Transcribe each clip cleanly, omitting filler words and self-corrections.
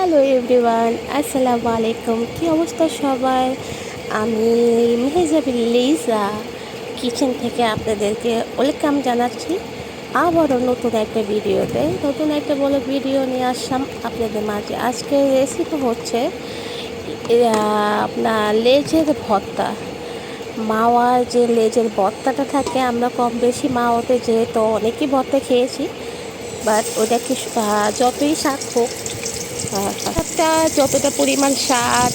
Hello everyone, আসসালামু আলাইকুম। কী অবস্থা সবাই? আমি মেহেজাবিন লিজা কিচেন থেকে আপনাদেরকে ওয়েলকাম জানাচ্ছি আবারও নতুন একটা ভিডিওতে। নতুন একটা বড় ভিডিও নিয়ে আসলাম আপনাদের মাঝে। আজকের রেসিপি হচ্ছে আপনার লেজের ভর্তা। মাওয়ার যে লেজের ভর্তাটা থাকে, আমরা কম বেশি মাওয়াতে যেহেতু অনেকই ভর্তা খেয়েছি, বাট ওটা কি যতই স্বাদ হোক, স্বাদটা যতটা পরিমাণ স্বাদ,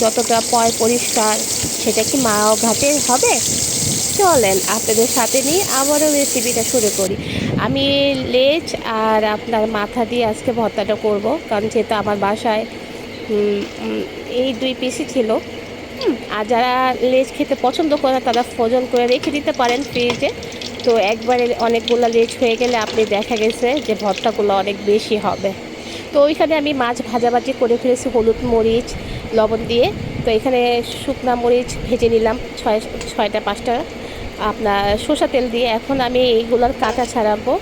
যতটা পরিষ্কার, সেটা কি মাও ঘাটে হবে? চলেন আপনাদের সাথে নিয়ে আবারও রেসিপিটা শুরু করি। আমি লেজ আর আপনার মাথা দিয়ে আজকে ভর্তাটা করব, কারণ যেহেতু আমার বাসায় এই দুই পিসই ছিল। আর যারা লেজ খেতে পছন্দ করে তারা ফ্রোজেন করে রেখে দিতে পারেন ফ্রিজে। তো একবারে অনেকগুলো লেজ হয়ে গেলে আপনি দেখা গেছে যে ভর্তাগুলো অনেক বেশি হবে। তো ওইখানে আমি মাছ ভাজাভাজি করে ফেলেছি হলুদ মরিচ লবণ দিয়ে। তো এখানে শুকনা মরিচ ভেজে নিলাম ছয়টা পাঁচটা আপনার সরষা তেল দিয়ে। এখন আমি এইগুলোর কাঁটা ছাড়াবো,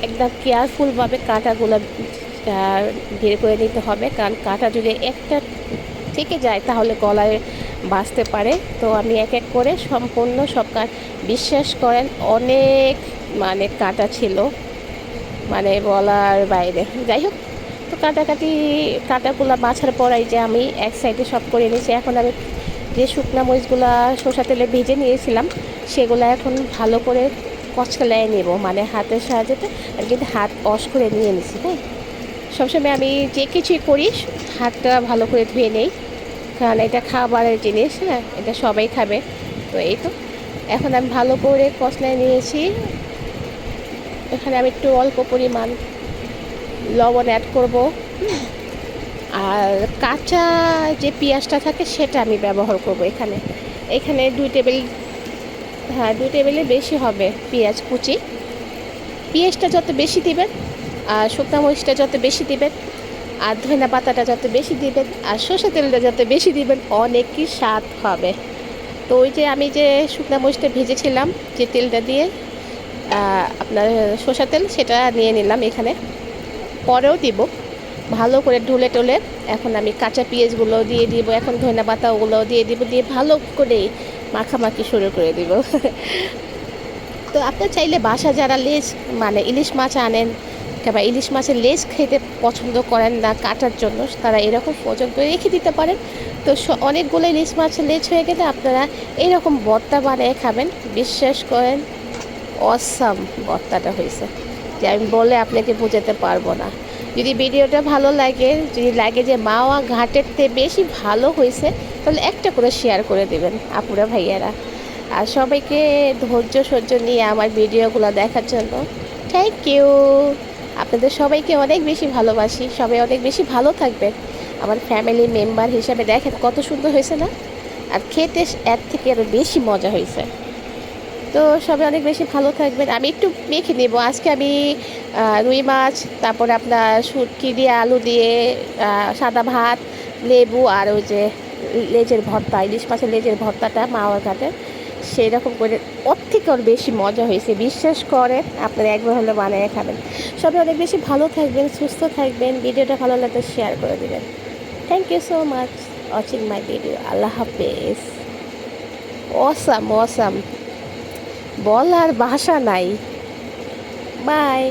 একদম কেয়ারফুলভাবে কাঁটাগুলো বের করে নিতে হবে, কারণ কাঁটা যদি একটা থেকে যায় তাহলে গলায় বাজতে পারে। তো আমি এক এক করে সম্পূর্ণ সব বিশ্বাস করেন অনেক কাঁটা ছিল, বলার বাইরে। যাই হোক, তো কাঁটাগুলো বাছার পরাই যে আমি এক সাইডে সব করে নিয়েছি। এখন আমি যে শুকনো মরিচগুলো সরষা তেলে ভেজে নিয়েছিলাম সেগুলো এখন ভালো করে কচলায় নেব, হাতের সাহায্যে। আর কিন্তু হাত ওয়াশ করে নিয়ে নিছি। তাই সবসময় আমি যে কিছুই করি হাতটা ভালো করে ধুয়ে নেই, কারণ এটা খাবারের জিনিস, হ্যাঁ, এটা সবাই খাবে। তো এই তো এখন আমি ভালো করে কচলায় নিয়েছি। এখানে আমি একটু অল্প পরিমাণ লবণ অ্যাড করব, আর কাঁচা যে পেঁয়াজটা থাকে সেটা আমি ব্যবহার করব এখানে। এখানে 2 টেবিল, 2 টেবিলের বেশি হবে পেঁয়াজ কুচি। পেঁয়াজটা যত বেশি দিবেন, আর শুকনো মরিচটা যত বেশি দিবেন, আর ধনিয়া পাতাটা যত বেশি দিবেন, আর সরষে তেলটা যত বেশি দিবেন, অনেকই স্বাদ হবে। তো ওই যে আমি যে শুকনো মরিচটা ভেজেছিলাম যে তেলটা দিয়ে, আপনার সরষে তেল, সেটা নিয়ে নিলাম এখানে, পরেও দিব ভালো করে ঢুলে টুলে। এখন আমি কাঁচা পেঁয়াজগুলো দিয়ে দিব, এখন ধনিয়া পাতাগুলো দিয়ে দিব, দিয়ে ভালো করে মাখামাখি শুরু করে দিব। তো আপনার চাইলে বাসা যারা লেজ ইলিশ মাছ আনেন কিংবা ইলিশ মাছের লেজ খেতে পছন্দ করেন না কাটার জন্য, তারা এরকম ফ্রোজেন করে রেখে দিতে পারেন। তো অনেকগুলো ইলিশ মাছের লেজ হয়ে গেলে আপনারা এরকম ভর্তা বানিয়ে খাবেন, বিশ্বাস করেন অসাম ভর্তাটা হয়েছে, যে আমি বলে আপনাকে বোঝাতে পারবো না। যদি ভিডিওটা ভালো লাগে, যদি লাগে যে মাওয়া ঘাটের থেকে বেশি ভালো হয়েছে, তাহলে একটা করে শেয়ার করে দেবেন আপুরা ভাইয়ারা। আর সবাইকে ধৈর্য সহ্য নিয়ে আমার ভিডিওগুলো দেখার জন্য থ্যাংক ইউ। আপনাদের সবাইকে অনেক বেশি ভালোবাসি, সবাই অনেক বেশি ভালো থাকবেন আমার ফ্যামিলি মেম্বার হিসাবে। দেখেন কত সুন্দর হয়েছে না? আর খেতে এর থেকে আরও বেশি মজা হয়েছে। তো সবাই অনেক বেশি ভালো থাকবেন। আমি একটু মেখে নেব আজকে। আমি রুই মাছ, তারপরে আপনার শুটকি দিয়ে আলু দিয়ে সাদা ভাত, লেবু, আর ওই যে লেজের ভর্তা, ইলিশ মাছের লেজের ভর্তাটা মাওয়ার ঘাটের, সেই রকম করে ওর থেকে ওর বেশি মজা হয়েছে। বিশ্বাস করেন আপনারা একবার হলে বানিয়ে খাবেন। সবাই অনেক বেশি ভালো থাকবেন, সুস্থ থাকবেন। ভিডিওটা ভালো লাগলে শেয়ার করে দেবেন। Thank you so much watching my video. আল্লাহ হাফেজ। অসাম অসাম, বলার ভাষা নাই। বাই।